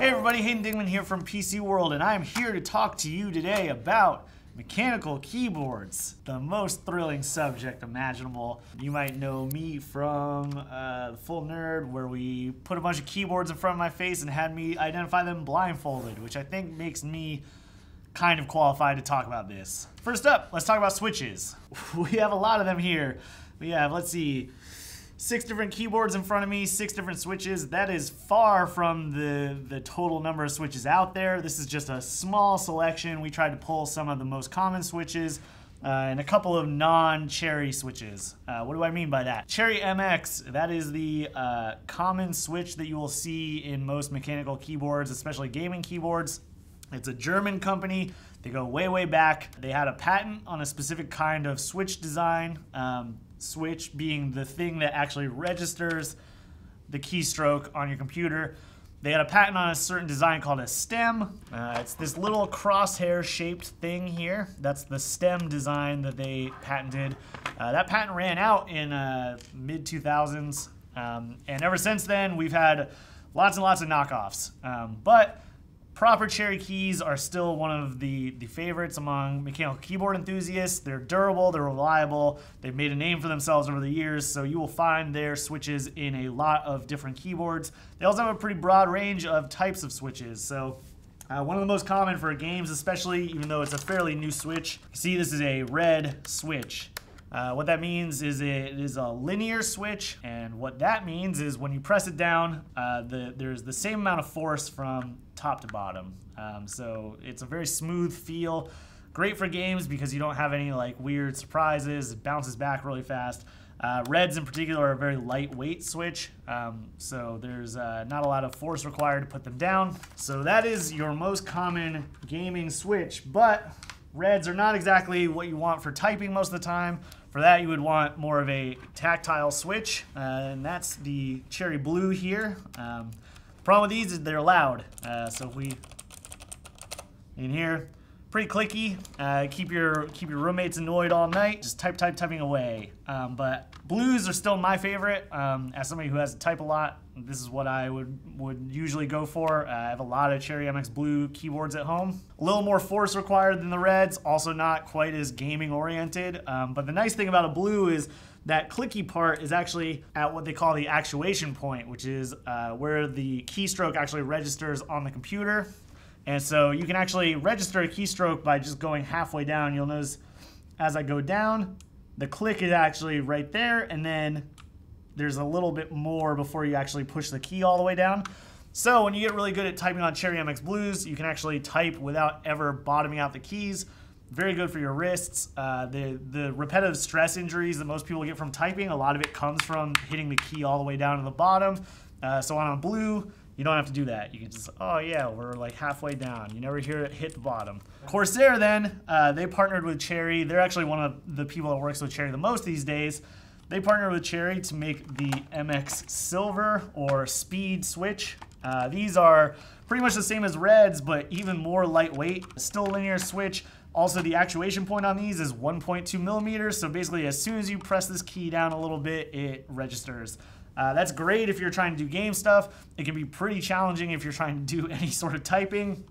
Hey everybody, Hayden Dingman here from PC World, and I'm here to talk to you today about mechanical keyboards, the most thrilling subject imaginable. You might know me from The Full Nerd, where we put a bunch of keyboards in front of my face and had me identify them blindfolded, which I think makes me kind of qualified to talk about this. First up, let's talk about switches. We have a lot of them here. We have, let's see, 6 different keyboards in front of me, 6 different switches. That is far from the total number of switches out there. This is just a small selection. We tried to pull some of the most common switches and a couple of non-Cherry switches. What do I mean by that? Cherry MX, that is the common switch that you will see in most mechanical keyboards, especially gaming keyboards. It's a German company. They go way, way back. They had a patent on a specific kind of switch design. Switch being the thing that actually registers the keystroke on your computer. They had a patent on a certain design called a stem. It's this little crosshair shaped thing here. That's the stem design that they patented. That patent ran out in mid-2000s. And ever since then, we've had lots and lots of knockoffs. But proper Cherry keys are still one of the favorites among mechanical keyboard enthusiasts. They're durable, they're reliable, they've made a name for themselves over the years, so you will find their switches in a lot of different keyboards. They also have a pretty broad range of types of switches. So one of the most common for games especially, even though it's a fairly new switch, you see this is a red switch. What that means is it is a linear switch, and what that means is when you press it down, there's the same amount of force from top to bottom. So it's a very smooth feel, great for games because you don't have any like weird surprises. It bounces back really fast. Reds in particular are a very lightweight switch, so there's not a lot of force required to put them down. So that is your most common gaming switch, but reds are not exactly what you want for typing most of the time. For that, you would want more of a tactile switch, and that's the Cherry Blue here. The problem with these is they're loud. So if we, in here, pretty clicky. Keep your roommates annoyed all night. Just typing away. But blues are still my favorite. As somebody who has to type a lot, this is what I would usually go for. I have a lot of Cherry MX Blue keyboards at home. A little more force required than the reds, also not quite as gaming oriented. But the nice thing about a blue is that clicky part is actually at what they call the actuation point, which is where the keystroke actually registers on the computer. And so you can actually register a keystroke by just going halfway down. You'll notice as I go down, the click is actually right there, and then there's a little bit more before you actually push the key all the way down. So when you get really good at typing on Cherry MX Blues, you can actually type without ever bottoming out the keys. Very good for your wrists. The repetitive stress injuries that most people get from typing, a lot of it comes from hitting the key all the way down to the bottom. So on a blue, you don't have to do that. You can just, oh yeah, we're like halfway down. You never hear it hit the bottom. Corsair then, they partnered with Cherry. They're actually one of the people that works with Cherry the most these days. They partnered with Cherry to make the MX Silver or Speed switch. These are pretty much the same as reds, but even more lightweight. Still a linear switch. Also, the actuation point on these is 1.2 millimeters. So basically, as soon as you press this key down a little bit, it registers. That's great if you're trying to do game stuff. It can be pretty challenging if you're trying to do any sort of typing,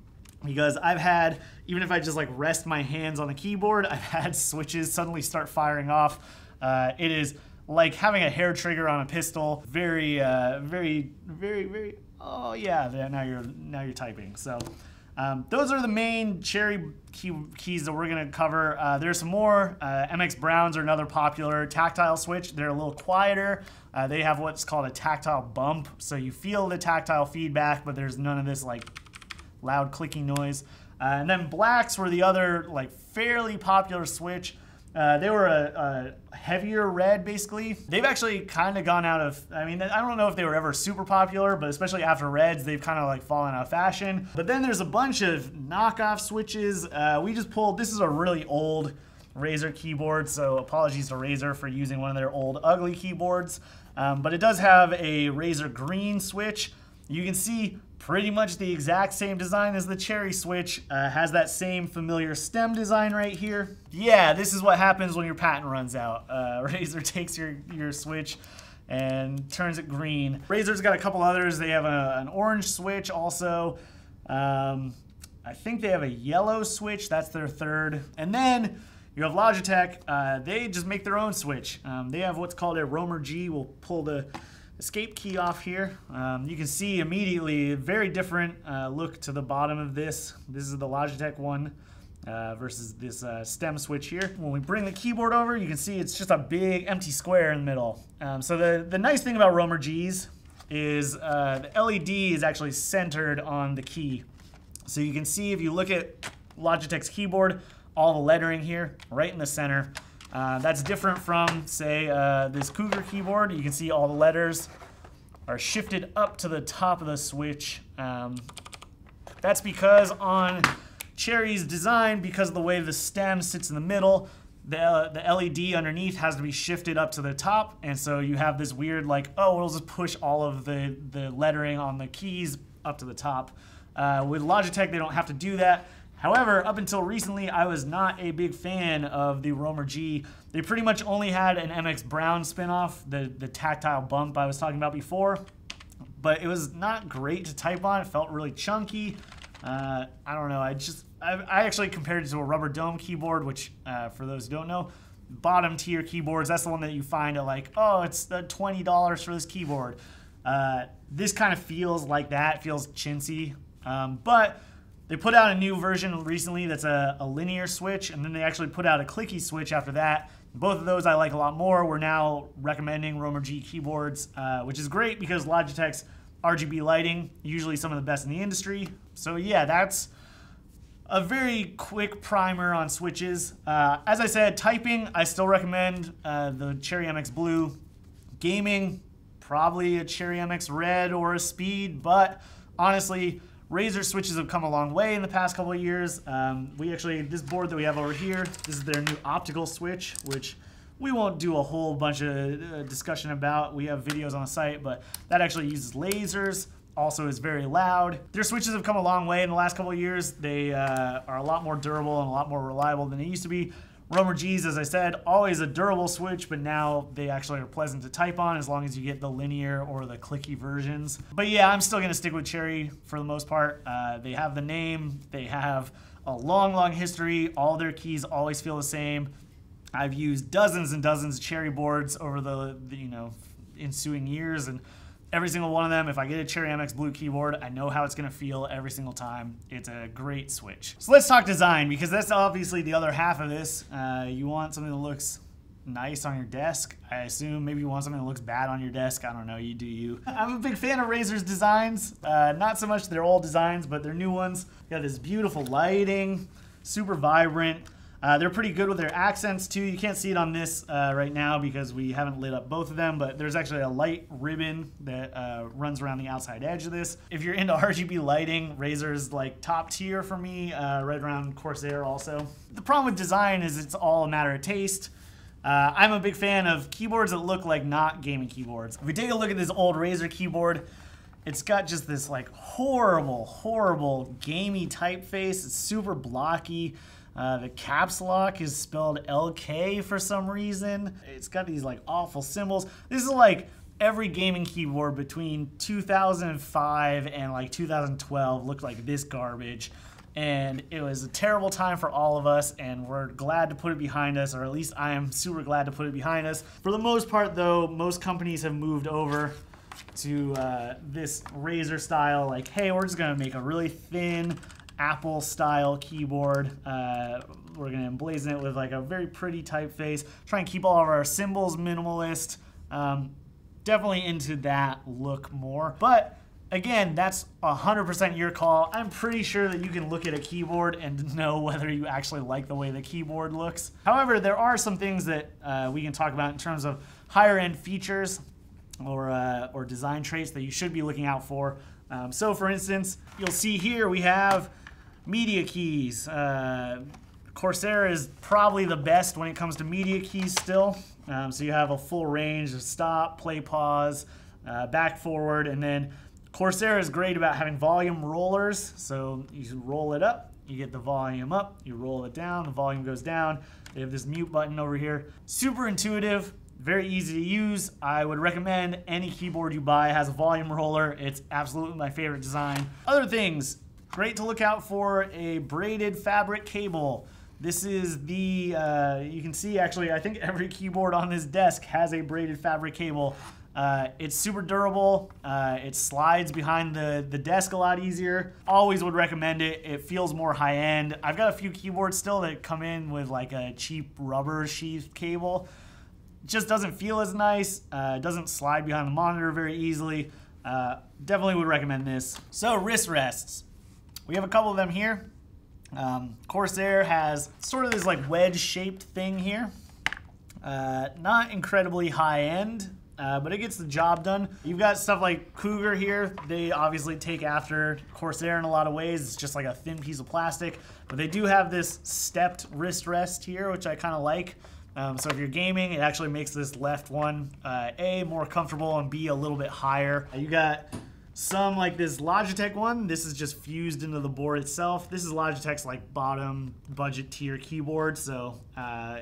because I've had, even if I just like rest my hands on the keyboard, I've had switches suddenly start firing off. It is like having a hair trigger on a pistol. Very, very, oh yeah, now you're typing. So those are the main Cherry keys that we're gonna cover. There's some more. MX Browns are another popular tactile switch. They're a little quieter. They have what's called a tactile bump, so you feel the tactile feedback, but there's none of this like loud clicking noise. And then blacks were the other like fairly popular switch. They were a heavier red, basically. They've actually kind of gone out of, I mean, I don't know if they were ever super popular, but especially after reds, they've kind of like fallen out of fashion. But then there's a bunch of knockoff switches. We just pulled, this is a really old Razer keyboard, so apologies to Razer for using one of their old ugly keyboards. But it does have a Razer green switch. You can see pretty much the exact same design as the Cherry switch. Has that same familiar stem design right here. Yeah, this is what happens when your patent runs out. Razer takes your switch and turns it green. Razer's got a couple others. They have an orange switch also. I think they have a yellow switch. That's their third. And then you have Logitech. They just make their own switch. They have what's called a Roamer G. We'll pull the escape key off here. You can see immediately a very different look to the bottom of this. This is the Logitech one versus this stem switch here. When we bring the keyboard over, you can see it's just a big empty square in the middle. So the nice thing about Roamer Gs is the LED is actually centered on the key. So you can see if you look at Logitech's keyboard, all the lettering here right in the center. That's different from, say, this Cougar keyboard. You can see all the letters are shifted up to the top of the switch. That's because on Cherry's design, because of the way the stem sits in the middle, the LED underneath has to be shifted up to the top, and so you have this weird, like, oh, we'll just push all of the lettering on the keys up to the top. With Logitech, they don't have to do that. However, up until recently, I was not a big fan of the Roamer G. They pretty much only had an MX Brown spinoff, the tactile bump I was talking about before, but it was not great to type on. It felt really chunky. I don't know. I actually compared it to a rubber dome keyboard, which, for those who don't know, bottom tier keyboards, that's the one that you find at like, oh, it's the $20 for this keyboard. This kind of feels like that. It feels chintzy. But they put out a new version recently that's a linear switch, and then they actually put out a clicky switch after that. Both of those I like a lot more. We're now recommending Roamer G keyboards, which is great because Logitech's RGB lighting, usually some of the best in the industry. So yeah, that's a very quick primer on switches. As I said, typing, I still recommend the Cherry MX Blue. Gaming, probably a Cherry MX Red or a Speed, but honestly, Razer switches have come a long way in the past couple of years. This board that we have over here, this is their new optical switch, which we won't do a whole bunch of discussion about. We have videos on the site, but that actually uses lasers, also is very loud. Their switches have come a long way in the last couple of years. They are a lot more durable and a lot more reliable than they used to be. Roamer Gs, as I said, always a durable switch, but now they actually are pleasant to type on as long as you get the linear or the clicky versions. But yeah, I'm still gonna stick with Cherry for the most part. They have the name, they have a long, long history. All their keys always feel the same. I've used dozens and dozens of Cherry boards over the ensuing years, and every single one of them, if I get a Cherry MX Blue keyboard, I know how it's gonna feel every single time. It's a great switch. So let's talk design, because that's obviously the other half of this. You want something that looks nice on your desk. I assume maybe you want something that looks bad on your desk. I don't know, you do you. I'm a big fan of Razer's designs. Not so much their old designs, but their new ones. They got this beautiful lighting, super vibrant. They're pretty good with their accents too. You can't see it on this right now because we haven't lit up both of them, but there's actually a light ribbon that runs around the outside edge of this. If you're into RGB lighting, Razer's like top tier for me, right around Corsair also. The problem with design is it's all a matter of taste. I'm a big fan of keyboards that look like not gaming keyboards. If we take a look at this old Razer keyboard, it's got just this like horrible, horrible gamey typeface. It's super blocky. The caps lock is spelled LK for some reason. It's got these like awful symbols. This is like every gaming keyboard between 2005 and like 2012 looked like this garbage. And it was a terrible time for all of us, and we're glad to put it behind us, or at least I am super glad to put it behind us. For the most part though, most companies have moved over to this Razer style, like, hey, we're just gonna make a really thin Apple style keyboard. We're gonna emblazon it with like a very pretty typeface, try and keep all of our symbols minimalist. Definitely into that look more, but again, that's 100% your call. I'm pretty sure that you can look at a keyboard and know whether you actually like the way the keyboard looks. However, there are some things that we can talk about in terms of higher end features or design traits that you should be looking out for. So for instance, you'll see here we have media keys. Corsair is probably the best when it comes to media keys still. So you have a full range of stop, play, pause, back, forward, and then Corsair is great about having volume rollers. So you roll it up, you get the volume up, you roll it down, the volume goes down. They have this mute button over here. Super intuitive, Very easy to use. I would recommend any keyboard you buy has a volume roller. It's absolutely my favorite design. Other things, great to look out for: a braided fabric cable. This is the, you can see actually, I think every keyboard on this desk has a braided fabric cable. It's super durable. It slides behind the desk a lot easier. Always would recommend it. It feels more high-end. I've got a few keyboards still that come in with like a cheap rubber sheath cable. It just doesn't feel as nice. It doesn't slide behind the monitor very easily. Definitely would recommend this. So wrist rests. We have a couple of them here. Corsair has sort of this like wedge-shaped thing here. Not incredibly high-end. But it gets the job done. You've got stuff like Cougar here. They obviously take after Corsair in a lot of ways. It's just like a thin piece of plastic. But they do have this stepped wrist rest here, which I kind of like. So if you're gaming, it actually makes this left one, A, more comfortable, and B, a little bit higher. You got some like this Logitech one. This is just fused into the board itself. This is Logitech's like bottom budget tier keyboard, so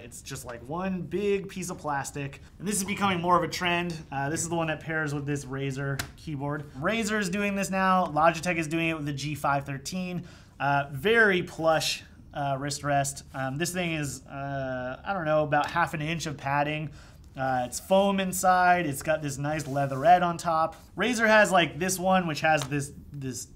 it's just like one big piece of plastic. And this is becoming more of a trend. This is the one that pairs with this Razer keyboard. Razer is doing this now. Logitech is doing it with the G513. Very plush wrist rest. This thing is, I don't know, about ½ an inch of padding. It's foam inside. It's got this nice leatherette on top. Razer has like this one, which has this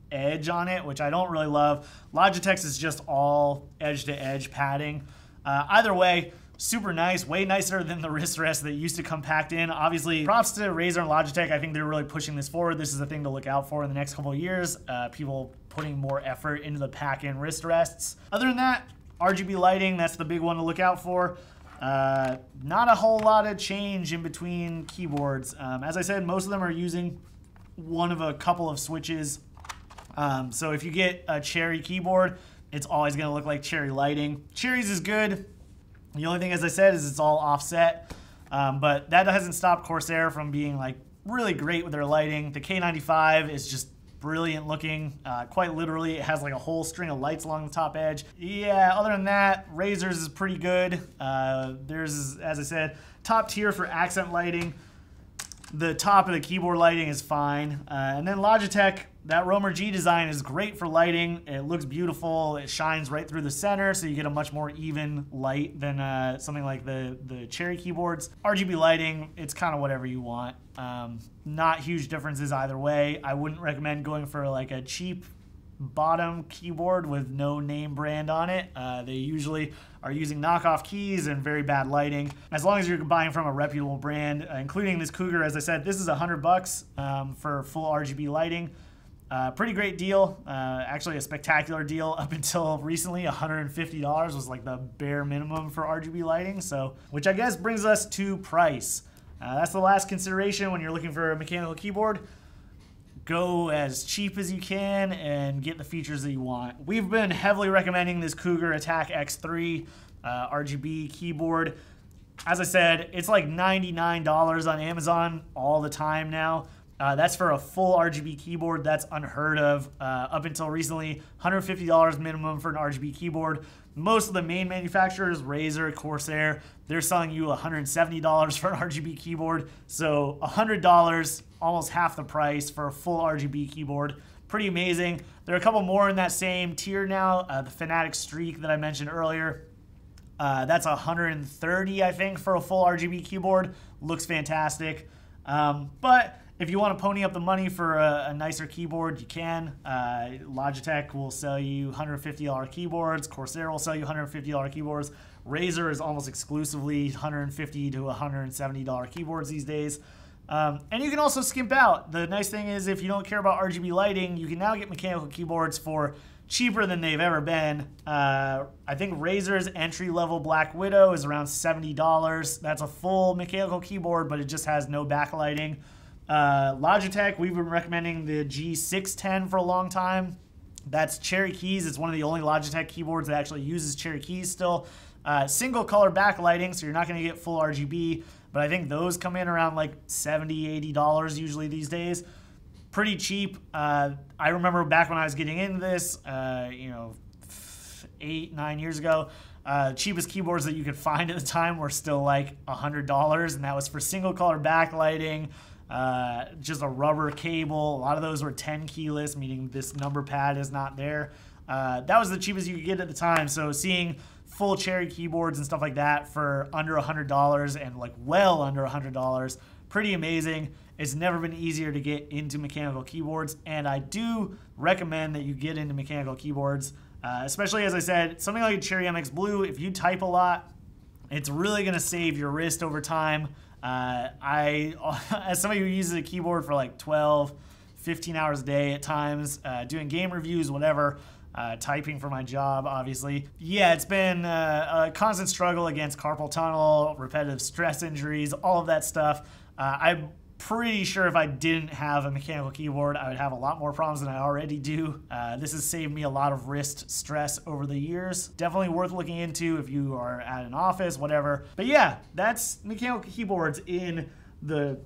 edge on it, which I don't really love. Logitech's is just all edge-to-edge padding. Either way, super nice, way nicer than the wrist rest that used to come packed in. Obviously, props to Razer and Logitech. I think they're really pushing this forward. This is a thing to look out for in the next couple of years. People putting more effort into the pack-in wrist rests. Other than that, RGB lighting, that's the big one to look out for. Not a whole lot of change in between keyboards. As I said, most of them are using one of a couple of switches. So if you get a Cherry keyboard, it's always going to look like Cherry lighting. Cherry's is good. The only thing, as I said, is it's all offset. But that hasn't stopped Corsair from being like really great with their lighting. The K95 is just brilliant looking. Quite literally, it has like a whole string of lights along the top edge. Yeah, other than that, Razer's is pretty good. There's, as I said, top tier for accent lighting. The top of the keyboard lighting is fine. And then Logitech, that Roamer G design is great for lighting. It looks beautiful. It shines right through the center, so you get a much more even light than something like the Cherry keyboards. RGB lighting, it's kind of whatever you want. Not huge differences either way. I wouldn't recommend going for like a cheap bottom keyboard with no name brand on it. They usually are using knockoff keys and very bad lighting. As long as you're buying from a reputable brand, including this Cougar, as I said, this is $100 for full RGB lighting. Pretty great deal. Actually a spectacular deal. Up until recently, $150 was like the bare minimum for RGB lighting. So, which I guess brings us to price. That's the last consideration when you're looking for a mechanical keyboard. Go as cheap as you can and get the features that you want. We've been heavily recommending this Cougar Attack X3 RGB keyboard. As I said, it's like $99 on Amazon all the time now. That's for a full RGB keyboard. That's unheard of. Up until recently, $150 minimum for an RGB keyboard. Most of the main manufacturers, Razer, Corsair, they're selling you $170 for an RGB keyboard. So $100, almost half the price for a full RGB keyboard. Pretty amazing. There are a couple more in that same tier now. The Fanatic Streak that I mentioned earlier. That's $130, I think, for a full RGB keyboard. Looks fantastic. But if you want to pony up the money for a nicer keyboard, you can. Logitech will sell you $150 keyboards. Corsair will sell you $150 keyboards. Razer is almost exclusively $150 to $170 keyboards these days. And you can also skimp out. The nice thing is if you don't care about RGB lighting, you can now get mechanical keyboards for cheaper than they've ever been. I think Razer's entry-level Black Widow is around $70. That's a full mechanical keyboard, but it just has no backlighting. Logitech, we've been recommending the G610 for a long time. That's Cherry keys. It's one of the only Logitech keyboards that actually uses Cherry keys still. Single color backlighting, so you're not going to get full RGB, but I think those come in around like $70, $80 usually these days. Pretty cheap. I remember back when I was getting into this, 8, 9 years ago, Cheapest keyboards that you could find at the time were still like $100, and that was for single color backlighting, just a rubber cable. A lot of those were 10 keyless, meaning this number pad is not there. That was the cheapest you could get at the time. So seeing full cherry keyboards and stuff like that for under $100 and like well under $100, pretty amazing. It's never been easier to get into mechanical keyboards, and I do recommend that you get into mechanical keyboards, especially, as I said, something like a Cherry MX Blue. If you type a lot, it's really going to save your wrist over time. As somebody who uses a keyboard for like 12, 15 hours a day at times, doing game reviews, whatever, typing for my job, obviously. Yeah, it's been a constant struggle against carpal tunnel, repetitive stress injuries, all of that stuff. I'm pretty sure if I didn't have a mechanical keyboard, I would have a lot more problems than I already do. This has saved me a lot of wrist stress over the years. Definitely worth looking into if you are at an office, whatever. But yeah, that's mechanical keyboards in the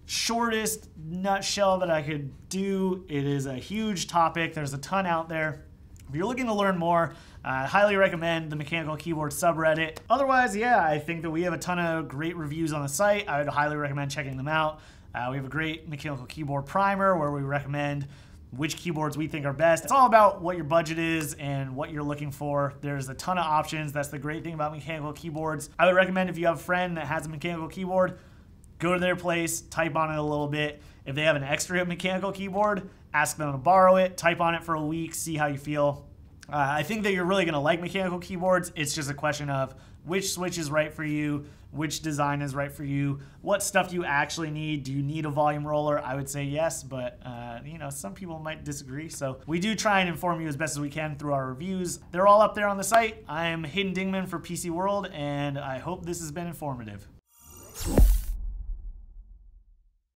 shortest nutshell that I could do. It is a huge topic. There's a ton out there. If you're looking to learn more, I highly recommend the mechanical keyboard subreddit. Otherwise, yeah, I think that we have a ton of great reviews on the site. I would highly recommend checking them out. We have a great mechanical keyboard primer where we recommend which keyboards we think are best. It's all about what your budget is and what you're looking for. There's a ton of options. That's the great thing about mechanical keyboards. I would recommend if you have a friend that has a mechanical keyboard, go to their place, type on it a little bit. If they have an extra mechanical keyboard, ask them to borrow it, type on it for a week, see how you feel. I think that you're really going to like mechanical keyboards. It's just a question of which switch is right for you, which design is right for you, what stuff you actually need. Do you need a volume roller? I would say yes, but you know, some people might disagree. So we do try and inform you as best as we can through our reviews. They're all up there on the site. I'm Hayden Dingman for PC World, and I hope this has been informative.